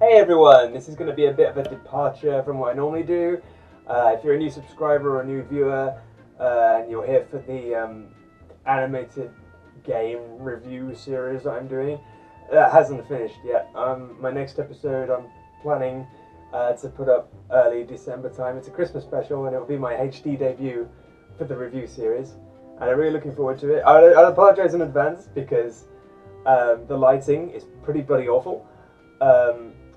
Hey everyone, this is going to be a bit of a departure from what I normally do. If you're a new subscriber or a new viewer and you're here for the animated game review series that I'm doing, that hasn't finished yet. My next episode I'm planning to put up early December time. It's a Christmas special and it will be my HD debut for the review series. And I'm really looking forward to it. I'll apologise in advance because the lighting is pretty bloody awful.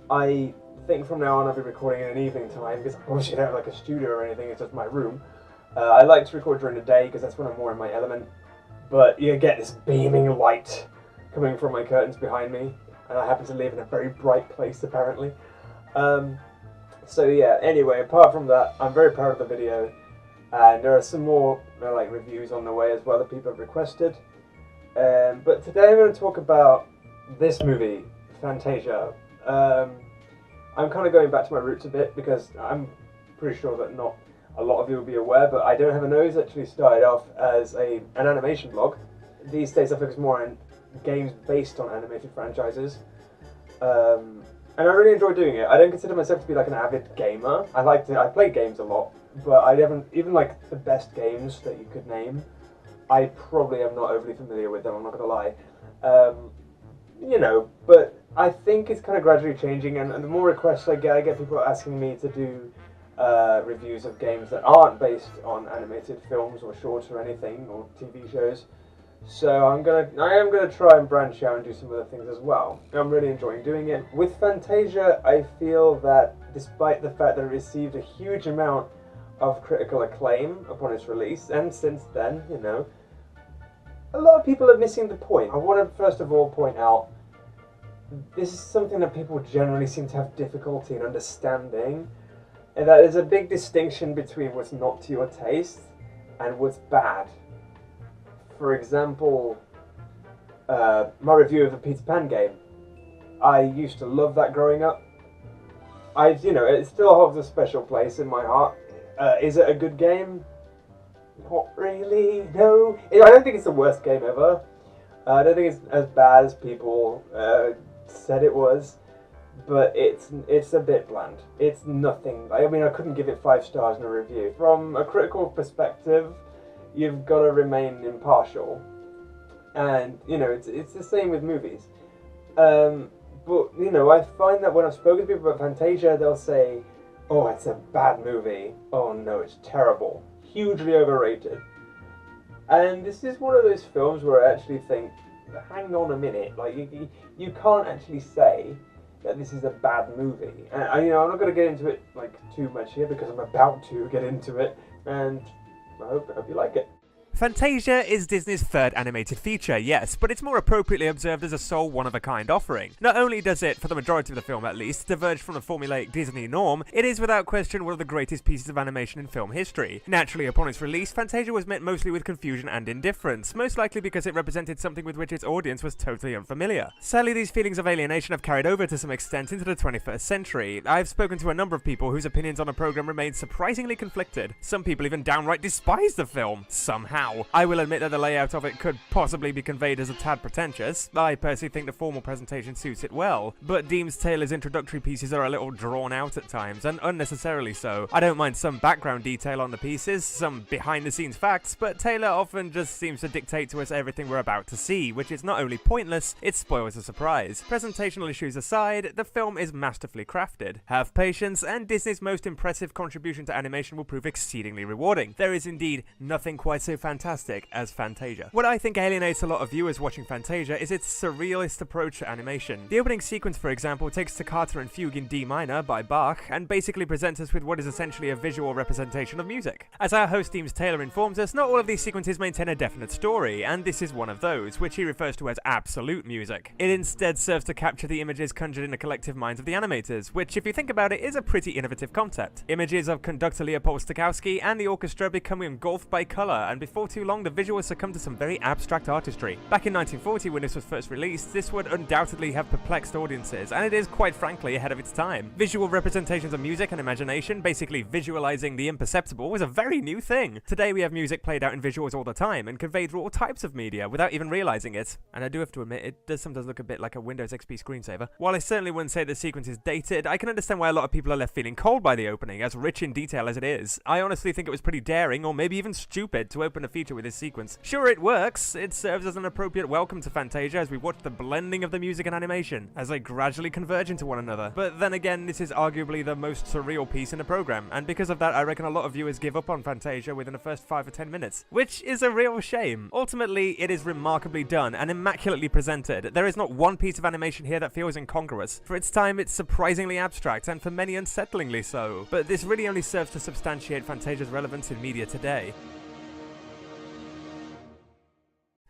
I think from now on I'll be recording in an evening time because obviously I don't have like a studio or anything, it's just my room. I like to record during the day because that's when I'm more in my element. But you get this beaming light coming from my curtains behind me, and I happen to live in a very bright place apparently. So yeah, anyway, apart from that, I'm very proud of the video. And there are some more like reviews on the way as well that people have requested. But today I'm going to talk about this movie, Fantasia. I'm kind of going back to my roots a bit because I'm pretty sure that not a lot of you will be aware, but I Don't Have a Nose actually started off as an animation blog. These days I focus more on games based on animated franchises. And I really enjoy doing it. I don't consider myself to be like an avid gamer. I play games a lot, but I haven't, even like the best games that you could name, I probably am not overly familiar with them, I'm not going to lie. You know, but I think it's kind of gradually changing, and the more requests I get people asking me to do reviews of games that aren't based on animated films or shorts or anything, or TV shows. So I am gonna try and branch out and do some other things as well. I'm really enjoying doing it. With Fantasia, I feel that despite the fact that it received a huge amount of critical acclaim upon its release, and since then, you know, a lot of people are missing the point. I want to first of all point out, this is something that people generally seem to have difficulty in understanding, and that there's a big distinction between what's not to your taste and what's bad. For example, my review of the Peter Pan game. I used to love that growing up. You know, it still holds a special place in my heart. Is it a good game? Not really, no. I don't think it's the worst game ever. I don't think it's as bad as people said it was, but it's a bit bland. It's nothing. I mean, I couldn't give it 5 stars in a review. From a critical perspective, you've got to remain impartial, and you know it's the same with movies. But you know, I find that when I've spoken to people about Fantasia, they'll say, "Oh, it's a bad movie. Oh no, it's terrible, hugely overrated." And this is one of those films where I actually think, hang on a minute, like you can't actually say that this is a bad movie. And you know, I'm not going to get into it like too much here because I'm about to get into it, and I hope you like it. Fantasia is Disney's third animated feature, yes, but it's more appropriately observed as a sole one-of-a-kind offering. Not only does it, for the majority of the film at least, diverge from the formulaic Disney norm, it is without question one of the greatest pieces of animation in film history. Naturally, upon its release, Fantasia was met mostly with confusion and indifference, most likely because it represented something with which its audience was totally unfamiliar. Sadly, these feelings of alienation have carried over to some extent into the 21st century. I've spoken to a number of people whose opinions on the program remain surprisingly conflicted. Some people even downright despise the film, somehow. I will admit that the layout of it could possibly be conveyed as a tad pretentious. I personally think the formal presentation suits it well, but deems Taylor's introductory pieces are a little drawn out at times, and unnecessarily so. I don't mind some background detail on the pieces, some behind-the-scenes facts, but Taylor often just seems to dictate to us everything we're about to see, which is not only pointless, it spoils the surprise. Presentational issues aside, the film is masterfully crafted. Have patience, and Disney's most impressive contribution to animation will prove exceedingly rewarding. There is indeed nothing quite so fantastic as Fantasia. What I think alienates a lot of viewers watching Fantasia is its surrealist approach to animation. The opening sequence, for example, takes Toccata and Fugue in D minor by Bach and basically presents us with what is essentially a visual representation of music. As our host Deems Taylor informs us, not all of these sequences maintain a definite story, and this is one of those, which he refers to as absolute music. It instead serves to capture the images conjured in the collective minds of the animators, which, if you think about it, is a pretty innovative concept. Images of conductor Leopold Stokowski and the orchestra become engulfed by color, and before before too long the visuals succumbed to some very abstract artistry. Back in 1940, when this was first released, this would undoubtedly have perplexed audiences, and it is quite frankly ahead of its time. Visual representations of music and imagination, basically visualizing the imperceptible, was a very new thing. Today we have music played out in visuals all the time and conveyed through all types of media without even realizing it. And I do have to admit, it does sometimes look a bit like a Windows XP screensaver. While I certainly wouldn't say the sequence is dated, I can understand why a lot of people are left feeling cold by the opening, as rich in detail as it is. I honestly think it was pretty daring, or maybe even stupid, to open a feature with this sequence. Sure, it works. It serves as an appropriate welcome to Fantasia as we watch the blending of the music and animation, as they gradually converge into one another. But then again, this is arguably the most surreal piece in the program, and because of that, I reckon a lot of viewers give up on Fantasia within the first 5 or 10 minutes, which is a real shame. Ultimately, it is remarkably done and immaculately presented. There is not one piece of animation here that feels incongruous. For its time, it's surprisingly abstract, and for many unsettlingly so. But this really only serves to substantiate Fantasia's relevance in media today.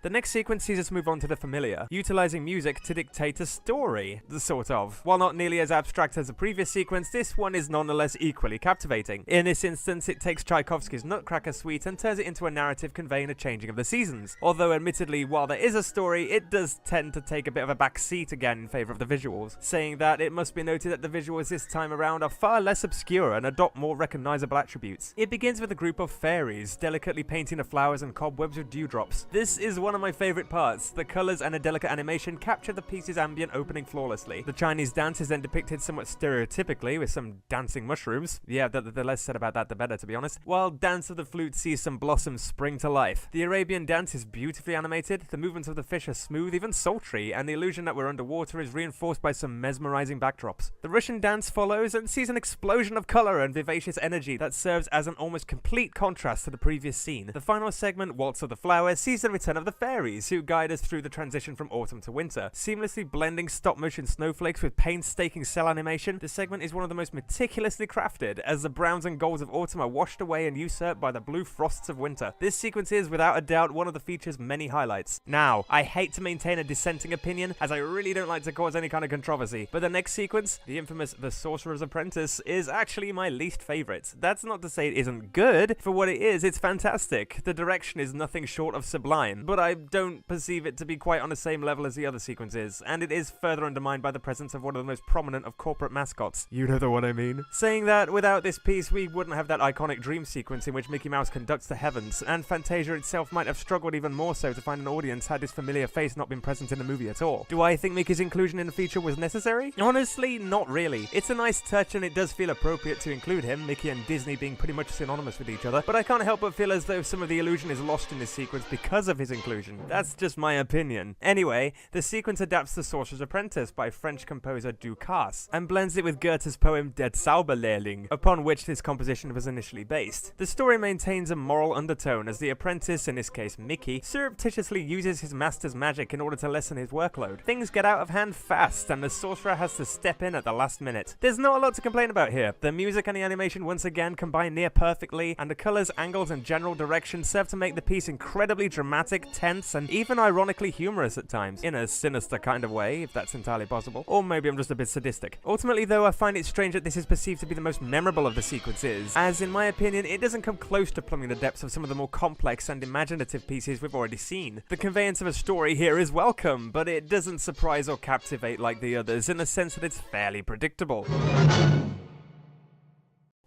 The next sequence sees us move on to the familiar, utilizing music to dictate a story, sort of. While not nearly as abstract as the previous sequence, this one is nonetheless equally captivating. In this instance, it takes Tchaikovsky's Nutcracker Suite and turns it into a narrative conveying a changing of the seasons. Although admittedly, while there is a story, it does tend to take a bit of a back seat again in favour of the visuals, saying that it must be noted that the visuals this time around are far less obscure and adopt more recognisable attributes. It begins with a group of fairies, delicately painting the flowers and cobwebs with dewdrops. This is one of my favourite parts. The colours and a delicate animation capture the piece's ambient opening flawlessly. The Chinese dance is then depicted somewhat stereotypically with some dancing mushrooms. Yeah, the less said about that the better, to be honest. While Dance of the Flute sees some blossoms spring to life. The Arabian dance is beautifully animated, the movements of the fish are smooth, even sultry, and the illusion that we're underwater is reinforced by some mesmerising backdrops. The Russian dance follows and sees an explosion of colour and vivacious energy that serves as an almost complete contrast to the previous scene. The final segment, Waltz of the Flowers, sees the return of the fairies, who guide us through the transition from autumn to winter. Seamlessly blending stop-motion snowflakes with painstaking cell animation, the segment is one of the most meticulously crafted, as the browns and golds of autumn are washed away and usurped by the blue frosts of winter. This sequence is, without a doubt, one of the feature's many highlights. Now, I hate to maintain a dissenting opinion, as I really don't like to cause any kind of controversy, but the next sequence, the infamous The Sorcerer's Apprentice, is actually my least favourite. That's not to say it isn't good. For what it is, it's fantastic. The direction is nothing short of sublime, but I don't perceive it to be quite on the same level as the other sequences, and it is further undermined by the presence of one of the most prominent of corporate mascots. You know the one I mean. Saying that, without this piece, we wouldn't have that iconic dream sequence in which Mickey Mouse conducts the heavens, and Fantasia itself might have struggled even more so to find an audience had this familiar face not been present in the movie at all. Do I think Mickey's inclusion in the feature was necessary? Honestly, not really. It's a nice touch and it does feel appropriate to include him, Mickey and Disney being pretty much synonymous with each other, but I can't help but feel as though some of the illusion is lost in this sequence because of his inclusion. That's just my opinion. Anyway, the sequence adapts The Sorcerer's Apprentice by French composer Ducasse, and blends it with Goethe's poem Der Zauberlehrling, upon which this composition was initially based. The story maintains a moral undertone as the apprentice, in this case Mickey, surreptitiously uses his master's magic in order to lessen his workload. Things get out of hand fast, and the sorcerer has to step in at the last minute. There's not a lot to complain about here. The music and the animation once again combine near perfectly, and the colours, angles, and general direction serve to make the piece incredibly dramatic, tense, and even ironically humorous at times, in a sinister kind of way, if that's entirely possible. Or maybe I'm just a bit sadistic. Ultimately though, I find it strange that this is perceived to be the most memorable of the sequences, as in my opinion, it doesn't come close to plumbing the depths of some of the more complex and imaginative pieces we've already seen. The conveyance of a story here is welcome, but it doesn't surprise or captivate like the others, in the sense that it's fairly predictable.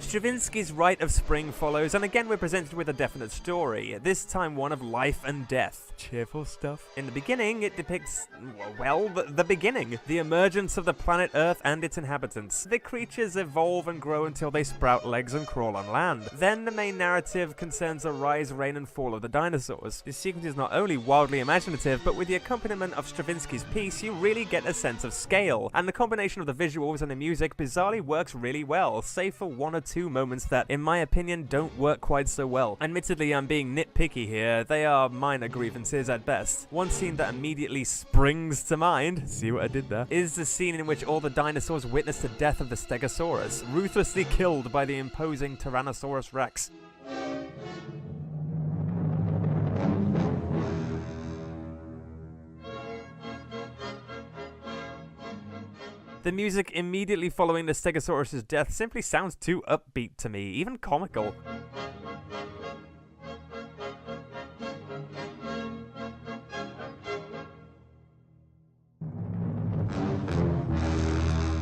Stravinsky's Rite of Spring follows, and again we're presented with a definite story, this time one of life and death. Cheerful stuff. In the beginning, it depicts, well, the beginning. The emergence of the planet Earth and its inhabitants. The creatures evolve and grow until they sprout legs and crawl on land. Then the main narrative concerns the rise, reign, and fall of the dinosaurs. This sequence is not only wildly imaginative, but with the accompaniment of Stravinsky's piece, you really get a sense of scale, and the combination of the visuals and the music bizarrely works really well, save for one or two moments that, in my opinion, don't work quite so well. Admittedly, I'm being nitpicky here, they are minor grievances at best. One scene that immediately springs to mind, see what I did there, is the scene in which all the dinosaurs witness the death of the Stegosaurus, ruthlessly killed by the imposing Tyrannosaurus Rex. The music immediately following the Stegosaurus' death simply sounds too upbeat to me, even comical.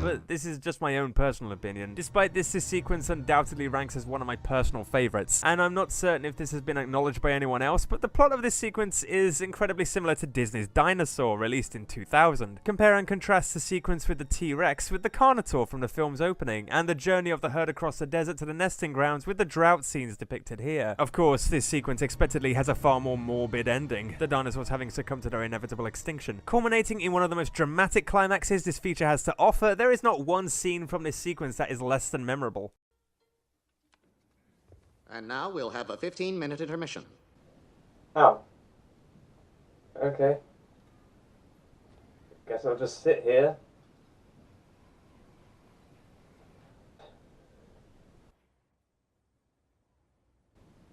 but this is just my own personal opinion. Despite this sequence undoubtedly ranks as one of my personal favourites, and I'm not certain if this has been acknowledged by anyone else, but the plot of this sequence is incredibly similar to Disney's Dinosaur, released in 2000. Compare and contrast the sequence with the T-Rex with the Carnotaur from the film's opening, and the journey of the herd across the desert to the nesting grounds with the drought scenes depicted here. Of course, this sequence expectedly has a far more morbid ending, the dinosaurs having succumbed to their inevitable extinction. Culminating in one of the most dramatic climaxes this feature has to offer, there is not one scene from this sequence that is less than memorable. And now we'll have a 15-minute intermission. Oh. Okay. Guess I'll just sit here.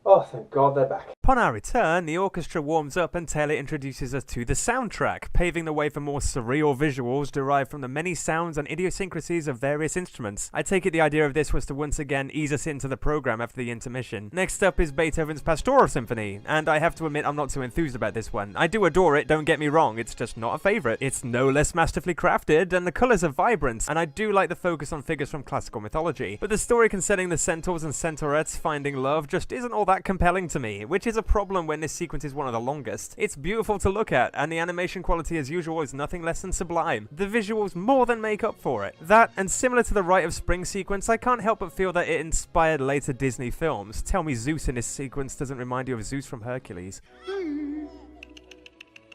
Oh, thank God they're back. Upon our return, the orchestra warms up and Taylor introduces us to the soundtrack, paving the way for more surreal visuals derived from the many sounds and idiosyncrasies of various instruments. I take it the idea of this was to once again ease us into the program after the intermission. Next up is Beethoven's Pastoral Symphony, and I have to admit I'm not too enthused about this one. I do adore it, don't get me wrong, it's just not a favourite. It's no less masterfully crafted, and the colours are vibrant, and I do like the focus on figures from classical mythology. But the story concerning the centaurs and centaurettes finding love just isn't all that compelling to me, which is a problem when this sequence is one of the longest. It's beautiful to look at, and the animation quality as usual is nothing less than sublime. The visuals more than make up for it. That, and similar to the Rite of Spring sequence, I can't help but feel that it inspired later Disney films. Tell me Zeus in this sequence doesn't remind you of Zeus from Hercules.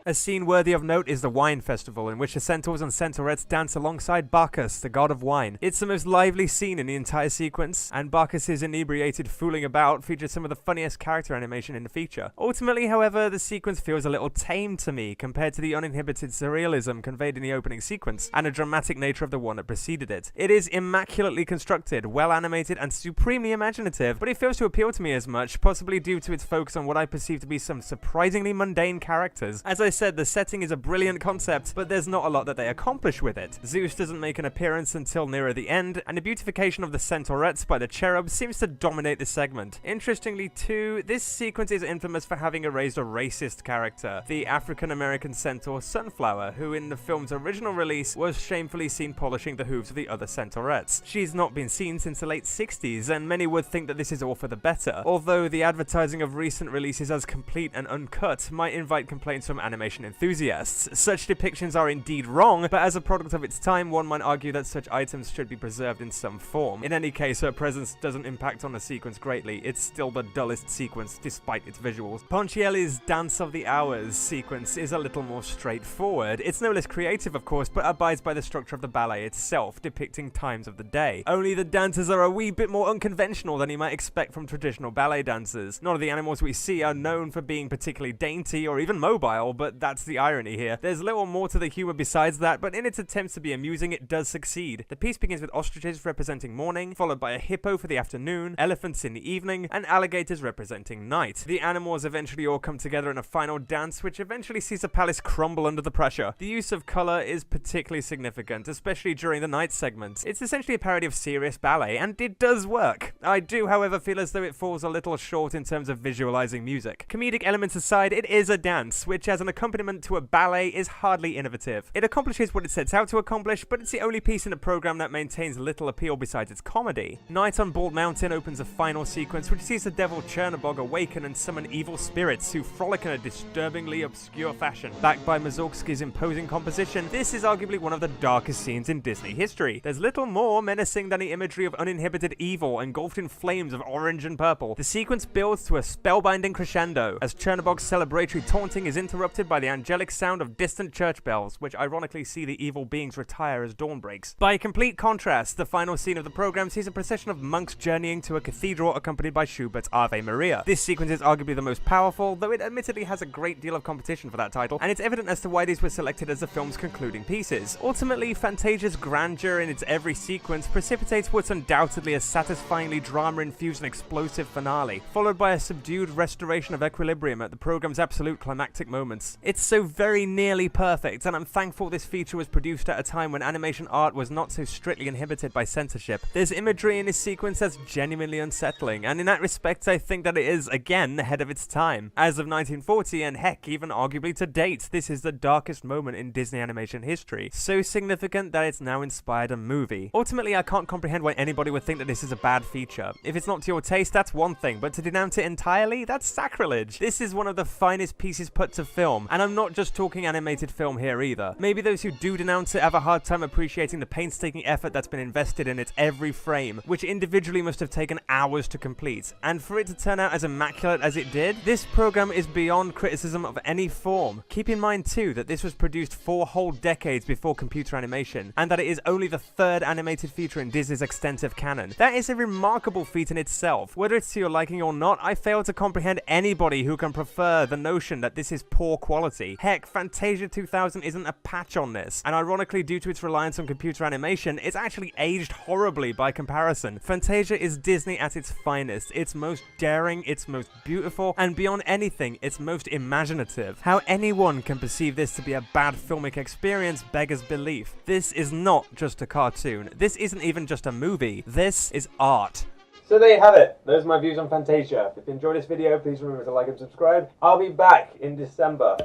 A scene worthy of note is the Wine Festival, in which the centaurs and centaurettes dance alongside Bacchus, the god of wine. It's the most lively scene in the entire sequence, and Bacchus's inebriated fooling about features some of the funniest character animation in the feature. Ultimately, however, the sequence feels a little tame to me compared to the uninhibited surrealism conveyed in the opening sequence, and the dramatic nature of the one that preceded it. It is immaculately constructed, well animated, and supremely imaginative, but it fails to appeal to me as much, possibly due to its focus on what I perceive to be some surprisingly mundane characters. As I said, the setting is a brilliant concept, but there's not a lot that they accomplish with it. Zeus doesn't make an appearance until nearer the end, and the beautification of the centaurettes by the cherub seems to dominate the segment. Interestingly too, this sequence is infamous for having erased a racist character, the African-American centaur Sunflower, who in the film's original release was shamefully seen polishing the hooves of the other centaurettes. She's not been seen since the late 60s, and many would think that this is all for the better, although the advertising of recent releases as complete and uncut might invite complaints from animation enthusiasts. Such depictions are indeed wrong, but as a product of its time, one might argue that such items should be preserved in some form. In any case, her presence doesn't impact on the sequence greatly. It's still the dullest sequence, despite its visuals. Ponchielli's Dance of the Hours sequence is a little more straightforward. It's no less creative, of course, but abides by the structure of the ballet itself, depicting times of the day. Only the dancers are a wee bit more unconventional than you might expect from traditional ballet dancers. None of the animals we see are known for being particularly dainty or even mobile, but that's the irony here. There's little more to the humour besides that, but in its attempts to be amusing, it does succeed. The piece begins with ostriches representing morning, followed by a hippo for the afternoon, elephants in the evening, and alligators representing night. The animals eventually all come together in a final dance, which eventually sees the palace crumble under the pressure. The use of colour is particularly significant, especially during the night segment. It's essentially a parody of serious ballet, and it does work. I do, however, feel as though it falls a little short in terms of visualising music. Comedic elements aside, it is a dance, which as an accompaniment to a ballet is hardly innovative. It accomplishes what it sets out to accomplish, but it's the only piece in the program that maintains little appeal besides its comedy. Night on Bald Mountain opens a final sequence which sees the devil Chernobog awaken and summon evil spirits who frolic in a disturbingly obscure fashion. Backed by Mussorgsky's imposing composition, this is arguably one of the darkest scenes in Disney history. There's little more menacing than the imagery of uninhibited evil engulfed in flames of orange and purple. The sequence builds to a spellbinding crescendo as Chernobog's celebratory taunting is interrupted by the angelic sound of distant church bells, which ironically see the evil beings retire as dawn breaks. By complete contrast, the final scene of the program sees a procession of monks journeying to a cathedral accompanied by Schubert's Ave Maria. This sequence is arguably the most powerful, though it admittedly has a great deal of competition for that title, and it's evident as to why these were selected as the film's concluding pieces. Ultimately, Fantasia's grandeur in its every sequence precipitates what's undoubtedly a satisfyingly drama-infused and explosive finale, followed by a subdued restoration of equilibrium at the program's absolute climactic moments. It's so very nearly perfect, and I'm thankful this feature was produced at a time when animation art was not so strictly inhibited by censorship. There's imagery in this sequence that's genuinely unsettling, and in that respect I think that it is, again, ahead of its time. As of 1940, and heck, even arguably to date, this is the darkest moment in Disney animation history. So significant that it's now inspired a movie. Ultimately, I can't comprehend why anybody would think that this is a bad feature. If it's not to your taste, that's one thing, but to denounce it entirely, that's sacrilege. This is one of the finest pieces put to film, and I'm not just talking animated film here either. Maybe those who do denounce it have a hard time appreciating the painstaking effort that's been invested in its every frame, which individually must have taken hours to complete. And for it to turn out as immaculate as it did, this program is beyond criticism of any form. Keep in mind too that this was produced 4 whole decades before computer animation, and that it is only the 3rd animated feature in Disney's extensive canon. That is a remarkable feat in itself. Whether it's to your liking or not, I fail to comprehend anybody who can prefer the notion that this is poor quality. Heck, Fantasia 2000 isn't a patch on this, and ironically, due to its reliance on computer animation, it's actually aged horribly by comparison. Fantasia is Disney at its finest, its most daring, its most beautiful, and beyond anything, its most imaginative. How anyone can perceive this to be a bad filmic experience beggars belief. This is not just a cartoon. This isn't even just a movie. This is art. So there you have it. Those are my views on Fantasia. If you enjoyed this video, please remember to like and subscribe. I'll be back in December,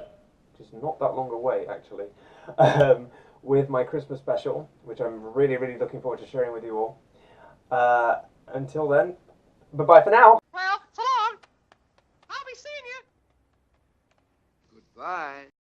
which is not that long away actually, with my Christmas special, which I'm really looking forward to sharing with you all. Until then, bye-bye for now. Well, so long. I'll be seeing you. Goodbye.